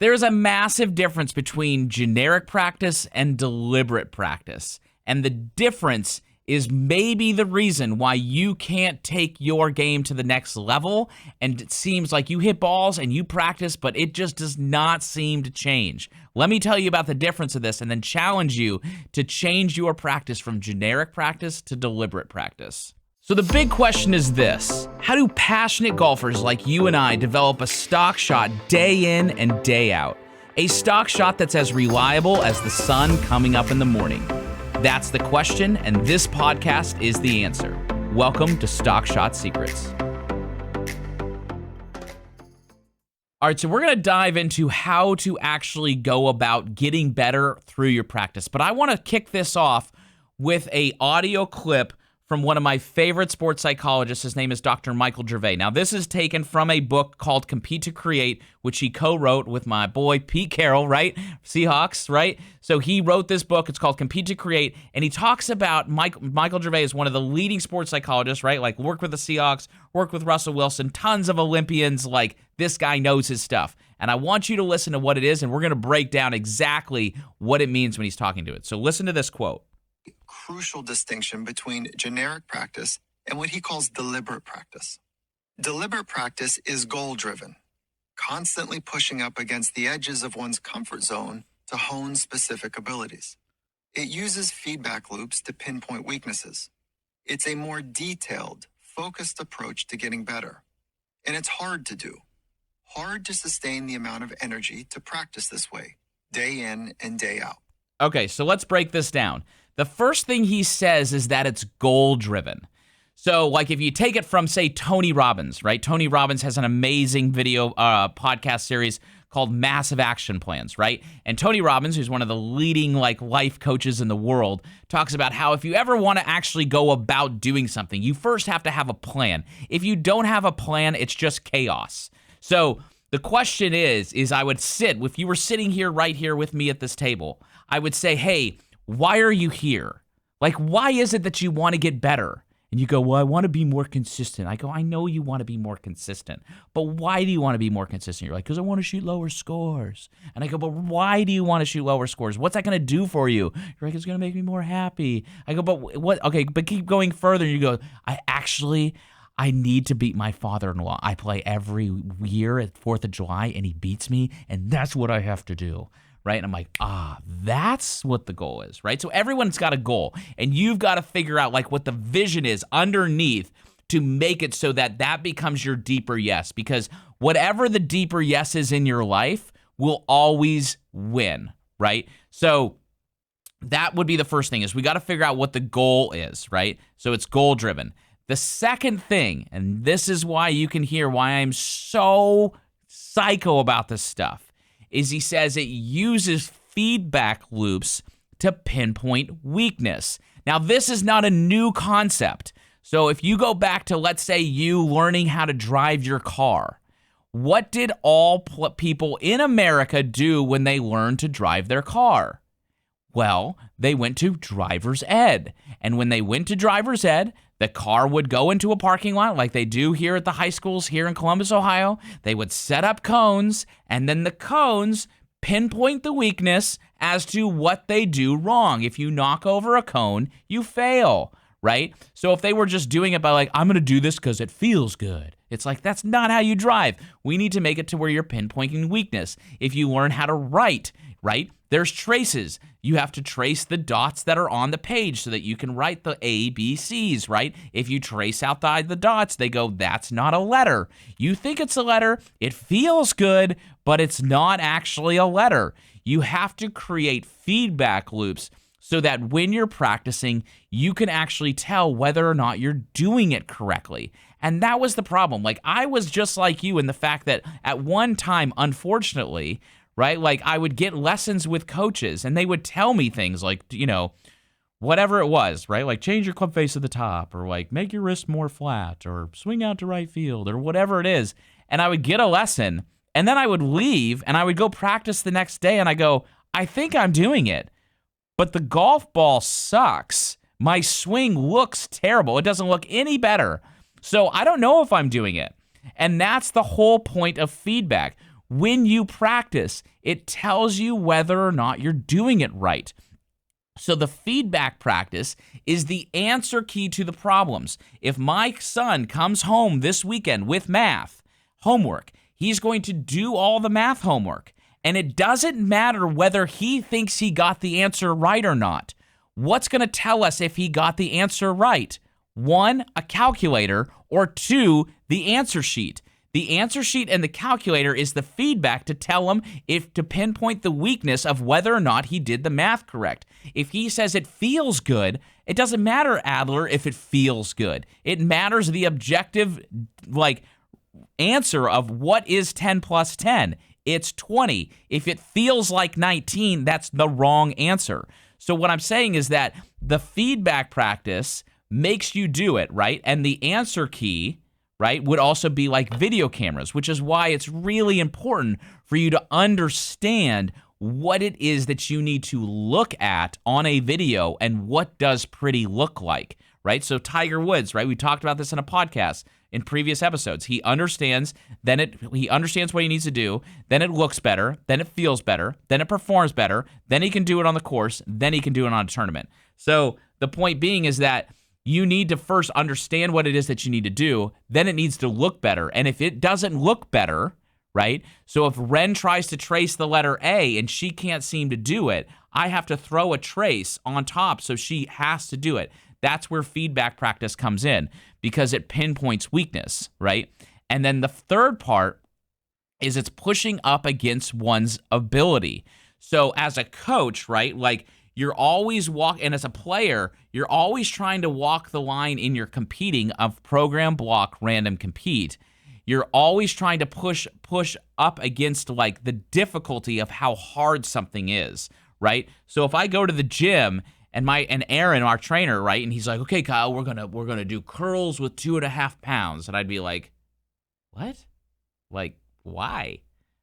There's a massive difference between generic practice and deliberate practice. And the difference is maybe the reason why you can't take your game to the next level. And it seems like you hit balls and you practice, but it just does not seem to change. Let me tell you about the difference of this and then challenge you to change your practice from generic practice to deliberate practice. So the big question is this: how do passionate golfers like you and I develop a stock shot day in and day out? A stock shot that's as reliable as the sun coming up in the morning. That's the question, and this podcast is the answer. Welcome to Stock Shot Secrets. All right, so we're going to dive into how to actually go about getting better through your practice. But I want to kick this off with an audio clip from one of my favorite sports psychologists. His name is Doctor Michael Gervais. Now, this is taken from a book called Compete to Create, which he co-wrote with my boy Pete Carroll, right? Seahawks, right? So he wrote this book. It's called Compete to Create, and he talks about Michael Gervais is one of the leading sports psychologists, right? Like, worked with the Seahawks, worked with Russell Wilson, tons of Olympians. Like, this guy knows his stuff. And I want you to listen to what it is, and we're going to break down exactly what it means when he's talking to it. So listen to this quote. Crucial distinction between generic practice and what he calls deliberate practice. Deliberate practice is goal-driven, constantly pushing up against the edges of one's comfort zone to hone specific abilities. It uses feedback loops to pinpoint weaknesses. It's a more detailed, focused approach to getting better. And it's hard to do. Hard to sustain the amount of energy to practice this way, day in and day out. Okay, so let's break this down. The first thing he says is that it's goal-driven. So, like, if you take it from, say, Tony Robbins, right? Tony Robbins has an amazing video podcast series called Massive Action Plans, right? And Tony Robbins, who's one of the leading, like, life coaches in the world, talks about how if you ever want to actually go about doing something, you first have to have a plan. If you don't have a plan, it's just chaos. So the question is I would sit, if you were sitting here right here with me at this table, I would say, hey, why are you here? Like, why is it that you want to get better? And you go, well, I want to be more consistent. I go, I know you want to be more consistent, but why do you want to be more consistent? You're like, because I want to shoot lower scores. And I go, but why do you want to shoot lower scores? What's that going to do for you? You're like, it's going to make me more happy. I go, but what? Okay, but keep going further. You go, I need to beat my father-in-law. I play every year at 4th of July, and he beats me, and that's what I have to do. Right? And I'm like, that's what the goal is, right? So everyone's got a goal, and you've got to figure out like what the vision is underneath to make it so that that becomes your deeper yes, because whatever the deeper yes is in your life will always win, right? So that would be the first thing is we got to figure out what the goal is, right? So it's goal driven. The second thing, and this is why you can hear why I'm so psycho about this stuff, is he says it uses feedback loops to pinpoint weakness. Now, this is not a new concept. So if you go back to, let's say, you learning how to drive your car, what did all people in America do when they learned to drive their car? Well, they went to driver's ed. And when they went to driver's ed, the car would go into a parking lot like they do here at the high schools here in Columbus, Ohio. They would set up cones, and then the cones pinpoint the weakness as to what they do wrong. If you knock over a cone, you fail, right? So if they were just doing it by like, I'm going to do this because it feels good. It's like, that's not how you drive. We need to make it to where you're pinpointing weakness. If you learn how to write, right? There's traces. You have to trace the dots that are on the page so that you can write the A, B, C's, right? If you trace outside the dots, they go, that's not a letter. You think it's a letter. It feels good, but it's not actually a letter. You have to create feedback loops so that when you're practicing, you can actually tell whether or not you're doing it correctly. And that was the problem. Like, I was just like you in the fact that at one time, unfortunately, right? Like, I would get lessons with coaches and they would tell me things like, you know, whatever it was, right? Like, change your club face at the top, or like, make your wrist more flat, or swing out to right field, or whatever it is. And I would get a lesson and then I would leave and I would go practice the next day and I go, I think I'm doing it, but the golf ball sucks. My swing looks terrible. It doesn't look any better. So I don't know if I'm doing it. And that's the whole point of feedback. when you practice, it tells you whether or not you're doing it right. So the feedback practice is the answer key to the problems. If my son comes home this weekend with math homework, he's going to do all the math homework. And it doesn't matter whether he thinks he got the answer right or not. What's going to tell us if he got the answer right? 1, a calculator, or 2, the answer sheet. The answer sheet and the calculator is the feedback to tell him to pinpoint the weakness of whether or not he did the math correct. If he says it feels good, it doesn't matter, Adler, if it feels good. It matters the objective, answer of what is 10 plus 10. It's 20. If it feels like 19, that's the wrong answer. So what I'm saying is that the feedback practice makes you do it, right? And the answer key, right, would also be like video cameras, which is why it's really important for you to understand what it is that you need to look at on a video and what does pretty look like, right? So Tiger Woods, right? We talked about this in a podcast in previous episodes. He understands, he understands what he needs to do, then it looks better, then it feels better, then it performs better, then he can do it on the course, then he can do it on a tournament. So the point being is that you need to first understand what it is that you need to do, then it needs to look better. And if it doesn't look better, right? So if Ren tries to trace the letter A and she can't seem to do it, I have to throw a trace on top so she has to do it. That's where feedback practice comes in because it pinpoints weakness, right? And then the third part is it's pushing up against one's ability. So as a coach, right, you're always and as a player, you're always trying to walk the line in your competing of program, block, random, compete. You're always trying to push up against the difficulty of how hard something is, right? So if I go to the gym and Aaron, our trainer, right, and he's like, okay, Kyle, we're gonna do curls with 2.5 pounds, and I'd be like, what? Why?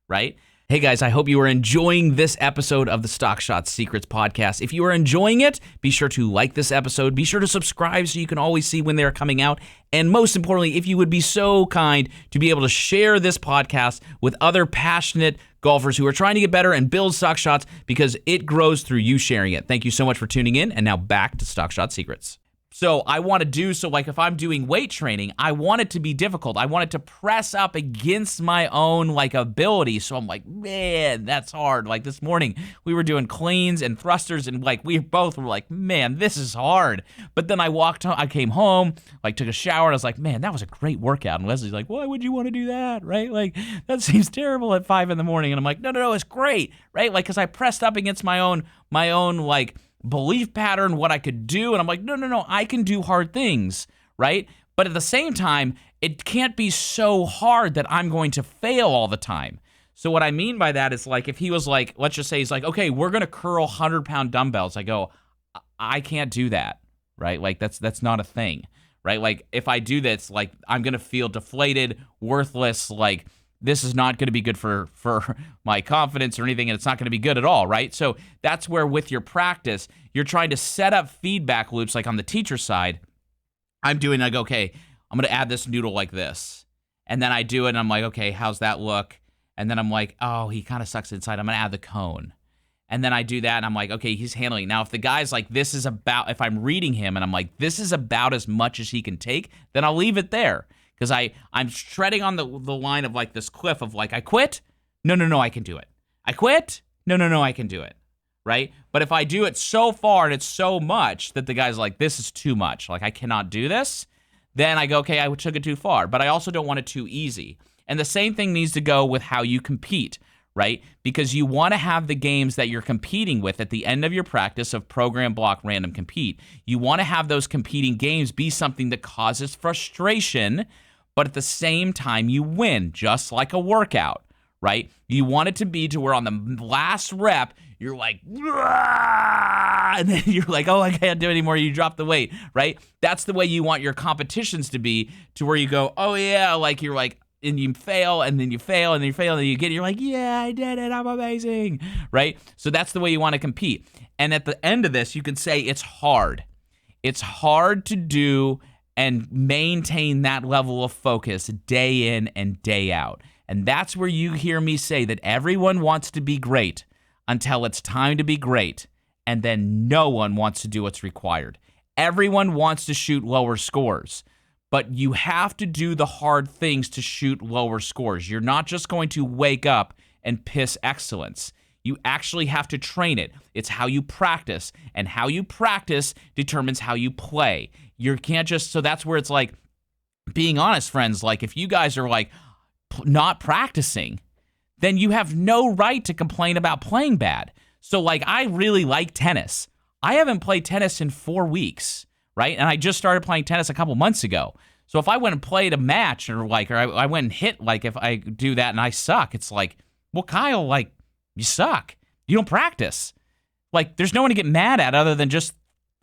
Right? Hey guys, I hope you are enjoying this episode of the Stock Shot Secrets podcast. If you are enjoying it, be sure to like this episode. Be sure to subscribe so you can always see when they're coming out. And most importantly, if you would be so kind to be able to share this podcast with other passionate golfers who are trying to get better and build stock shots because it grows through you sharing it. Thank you so much for tuning in. And now back to Stock Shot Secrets. So I want to do, if I'm doing weight training, I want it to be difficult. I want it to press up against my own ability. So I'm like, man, that's hard. This morning we were doing cleans and thrusters and we both were like, man, this is hard. But then I came home, took a shower and I was like, man, that was a great workout. And Leslie's like, why would you want to do that? Right? That seems terrible at 5 a.m. And I'm like, no, it's great. Right? Cause I pressed up against my own belief pattern, what I could do. And I'm like, no, I can do hard things, right? But at the same time, it can't be so hard that I'm going to fail all the time. So what I mean by that is if he was let's just say he's okay, we're going to curl 100-pound dumbbells. I go, I can't do that, right? That's not a thing, right? If I do this, I'm going to feel deflated, worthless, this is not going to be good for my confidence or anything, and it's not going to be good at all, right? So that's where with your practice, you're trying to set up feedback loops on the teacher side. I go, okay, I'm going to add this noodle like this. And then I do it, and I'm like, okay, how's that look? And then I'm like, oh, he kind of sucks inside. I'm going to add the cone. And then I do that, and I'm like, okay, he's handling it. Now, if the guy's if I'm reading him, and I'm like, this is about as much as he can take, then I'll leave it there. Because I'm treading on the line of this cliff of I quit? No, I can do it. I quit? No, I can do it. Right? But if I do it so far and it's so much that the guy's like, this is too much. I cannot do this. Then I go, okay, I took it too far. But I also don't want it too easy. And the same thing needs to go with how you compete, right? Because you want to have the games that you're competing with at the end of your practice of program, block, random, compete. You want to have those competing games be something that causes frustration, but at the same time, you win, just like a workout, right? You want it to be to where on the last rep, you're like, and then you're like, oh, I can't do it anymore. You drop the weight, right? That's the way you want your competitions to be, to where you go, oh, yeah, you're and you fail, and then you fail, and then you fail, and then you get it. You're like, yeah, I did it. I'm amazing, right? So that's the way you want to compete. And at the end of this, you can say it's hard. It's hard to do and maintain that level of focus day in and day out. And that's where you hear me say that everyone wants to be great until it's time to be great, and then no one wants to do what's required. Everyone wants to shoot lower scores, but you have to do the hard things to shoot lower scores. You're not just going to wake up and piss excellence. You actually have to train it. It's how you practice, and how you practice determines how you play. You can't just, so that's where it's like, being honest, friends, like if you guys are like not practicing, then you have no right to complain about playing bad. So like, I really like tennis. I haven't played tennis in 4 weeks, right? And I just started playing tennis a couple months ago. So if I went and played a match or I went and hit, like if I do that and I suck, it's like, well, Kyle, like, you suck. You don't practice. Like, there's no one to get mad at other than just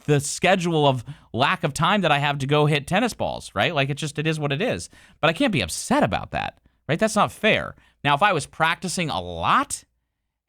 the schedule of lack of time that I have to go hit tennis balls, right? Like, it is what it is. But I can't be upset about that, right? That's not fair. Now, if I was practicing a lot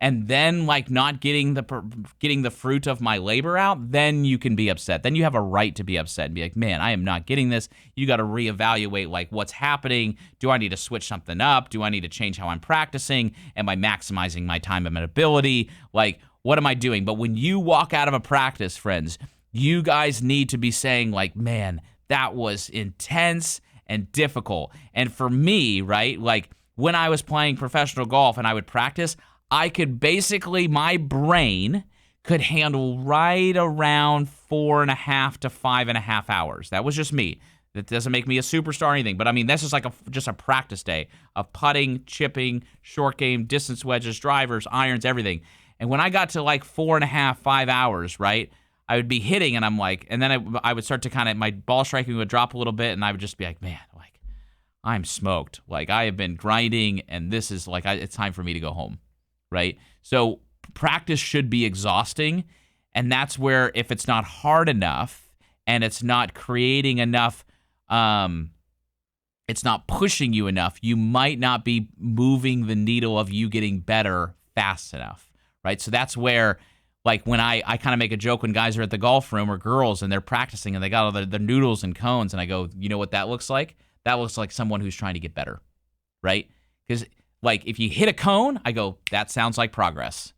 and then like not getting the fruit of my labor out, then you can be upset. Then you have a right to be upset and be like, man, I am not getting this. You got to reevaluate like what's happening. Do I need to switch something up? Do I need to change how I'm practicing? Am I maximizing my time and ability? Like, what am I doing? But when you walk out of a practice, friends, you guys need to be saying like, man, that was intense and difficult. And for me, right, like when I was playing professional golf and I would practice, I could basically, my brain could handle right around 4.5 to 5.5 hours. That was just me. That doesn't make me a superstar or anything. But I mean, this is like just a practice day of putting, chipping, short game, distance wedges, drivers, irons, everything. And when I got to like 4.5, 5 hours, right, I would be hitting and I'm like, and then I would start to kind of, my ball striking would drop a little bit and I would just be like, man, like I'm smoked. Like I have been grinding and this is like, it's time for me to go home. Right? So practice should be exhausting, and that's where if it's not hard enough and it's not creating enough, it's not pushing you enough, you might not be moving the needle of you getting better fast enough, right? So that's where, like when I kind of make a joke when guys are at the golf room or girls and they're practicing and they got all the noodles and cones and I go, you know what that looks like? That looks like someone who's trying to get better, right? Because like if you hit a cone, I go, that sounds like progress,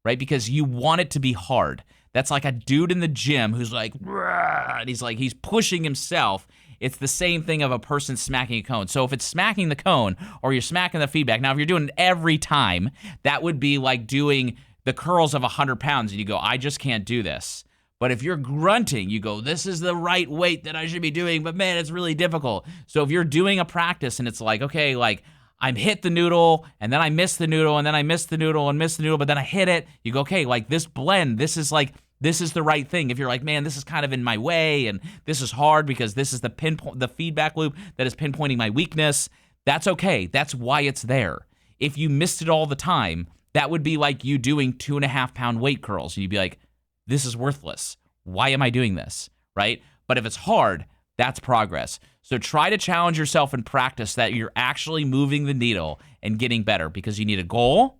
right? Because you want it to be hard. That's like a dude in the gym who's like, and he's pushing himself. It's the same thing of a person smacking a cone. So if it's smacking the cone or you're smacking the feedback, now if you're doing it every time, that would be like doing the curls of 100 pounds and you go, I just can't do this. But if you're grunting, you go, this is the right weight that I should be doing, but man, it's really difficult. So if you're doing a practice and it's like, okay, like I'm hit the noodle, and then I miss the noodle, and then I miss the noodle, and miss the noodle, but then I hit it. You go, okay, like this blend, this is the right thing. If you're like, man, this is kind of in my way, and this is hard because this is the feedback loop that is pinpointing my weakness, that's okay. That's why it's there. If you missed it all the time, that would be like you doing 2.5-pound weight curls, and you'd be like, this is worthless. Why am I doing this, right? But if it's hard, that's progress. So try to challenge yourself in practice that you're actually moving the needle and getting better because you need a goal.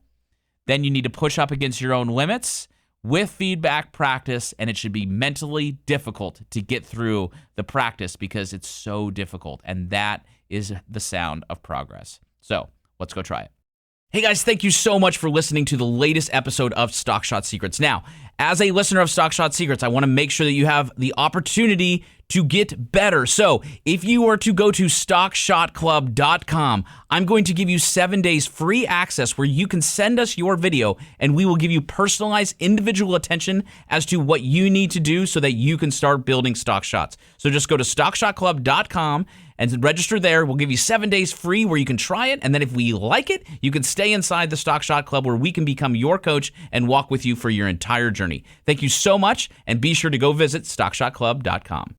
Then you need to push up against your own limits with feedback practice, and it should be mentally difficult to get through the practice because it's so difficult, and that is the sound of progress. So let's go try it. Hey guys, thank you so much for listening to the latest episode of Stock Shot Secrets. Now, as a listener of Stock Shot Secrets, I want to make sure that you have the opportunity to get better. So if you were to go to stockshotclub.com, I'm going to give you 7 days free access where you can send us your video and we will give you personalized individual attention as to what you need to do so that you can start building stock shots. So just go to stockshotclub.com and register there. We'll give you 7 days free where you can try it. And then if we like it, you can stay inside the Stock Shot Club where we can become your coach and walk with you for your entire journey. Thank you so much. And be sure to go visit stockshotclub.com.